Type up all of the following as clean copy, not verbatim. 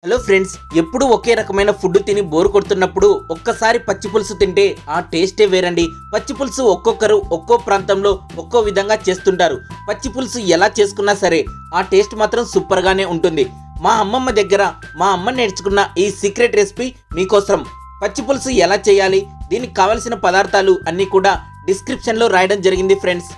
Hello friends, ఎప్పుడు ఒకే రకమైన food తిని బోర్ కొడుతున్నప్పుడు ఒక్కసారి పచ్చి పులుసు తింటే ఆ టేస్టే వేరండి. పచ్చి పులుసు ఒక్కొక్కరు ఒక్కో ప్రాంతంలో ఒక్కో విధంగా చేస్తుంటారు. పచ్చి పులుసు ఎలా చేసుకున్నా సరే ఆ టేస్ట్ మాత్రం సూపర్గానే ఉంటుంది. మా అమ్మమ్మ దగ్గర మా అమ్మ నేర్చుకున్న ఈ సీక్రెట్ రెసిపీ మీకోసం. పచ్చి పులుసు ఎలా చేయాలి, దీనికి కావలసిన పదార్థాలు అన్నీ కూడా డిస్క్రిప్షన్లో రాయడం జరిగింది ఫ్రెండ్స్.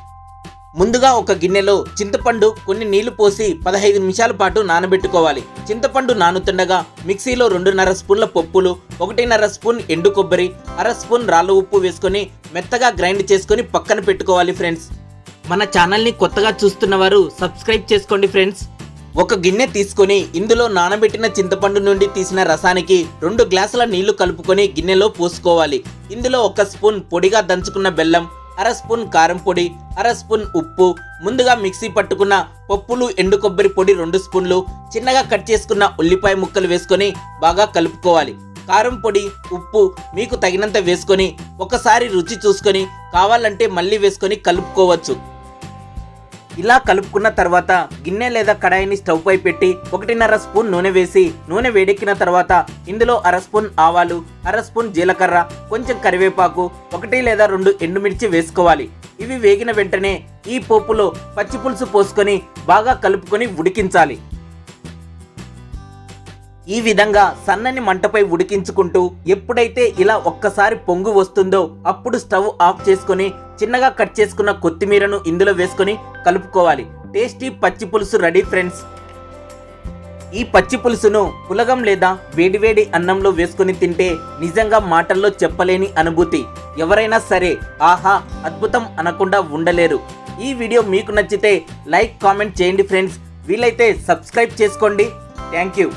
ముందుగా ఒక గిన్నెలో చింతపండు కొన్ని నీళ్లు పోసి 15 నిమిషాల పాటు నానబెట్టుకోవాలి. చింతపండు నానుతుండగా మిక్సీలో 2.5 స్పూన్ల పప్పులు, 1.5 స్పూన్ ఎండు కొబ్బరి, 1/2 స్పూన్ రాళ్ళ ఉప్పు వేసుకొని మెత్తగా గ్రైండ్ చేసుకొని పక్కన పెట్టుకోవాలి ఫ్రెండ్స్. మన ఛానల్ని కొత్తగా చూస్తున్న వారు సబ్స్క్రైబ్ చేసుకోండి ఫ్రెండ్స్. ఒక గిన్నె తీసుకొని ఇందులో నానబెట్టిన చింతపండు నుండి తీసిన రసానికి 2 గ్లాసుల నీళ్లు కలుపుకొని గిన్నెలో పోసుకోవాలి. ఇందులో 1 స్పూన్ పొడిగా దంచుకున్న బెల్లం, 1/2 స్పూన్ కారం పొడి, 1/2 స్పూన్ ఉప్పు, ముందుగా మిక్సీ పట్టుకున్న పప్పులు, ఎండు కొబ్బరి పొడి 2 స్పూన్లు, చిన్నగా కట్ చేసుకున్న ఉల్లిపాయ ముక్కలు వేసుకొని బాగా కలుపుకోవాలి. కారం పొడి, ఉప్పు మీకు తగినంత వేసుకొని ఒకసారి రుచి చూసుకొని కావాలంటే మళ్ళీ వేసుకొని కలుపుకోవచ్చు. ఇలా కలుపుకున్న తర్వాత గిన్నె లేదా కడాయిని స్టవ్ పై పెట్టి 1.5 స్పూన్ నూనె వేసి నూనె వేడెక్కిన తర్వాత ఇందులో 1/2 స్పూన్ ఆవాలు, 1/2 స్పూన్ జీలకర్ర, కొంచెం కరివేపాకు, 1 లేదా 2 ఎండుమిర్చి వేసుకోవాలి. ఇవి వేగిన వెంటనే ఈ పోపులో పచ్చి పులుసు పోసుకొని బాగా కలుపుకొని ఉడికించాలి. ఈ విధంగా సన్నని మంటపై ఉడికించుకుంటూ ఎప్పుడైతే ఇలా ఒక్కసారి పొంగు వస్తుందో అప్పుడు స్టవ్ ఆఫ్ చేసుకొని చిన్నగా కట్ చేసుకున్న కొత్తిమీరను ఇందులో వేసుకొని కలుపుకోవాలి. టేస్టీ పచ్చి పులుసు రెడీ ఫ్రెండ్స్. ఈ పచ్చి పులుసును పులగం లేదా వేడివేడి అన్నంలో వేసుకొని తింటే నిజంగా మాటల్లో చెప్పలేని అనుభూతి. ఎవరైనా సరే ఆహా అద్భుతం అనకుండా ఉండలేరు. ఈ వీడియో మీకు నచ్చితే లైక్, కామెంట్ చేయండి ఫ్రెండ్స్. వీలైతే సబ్స్క్రైబ్ చేసుకోండి. Thank you.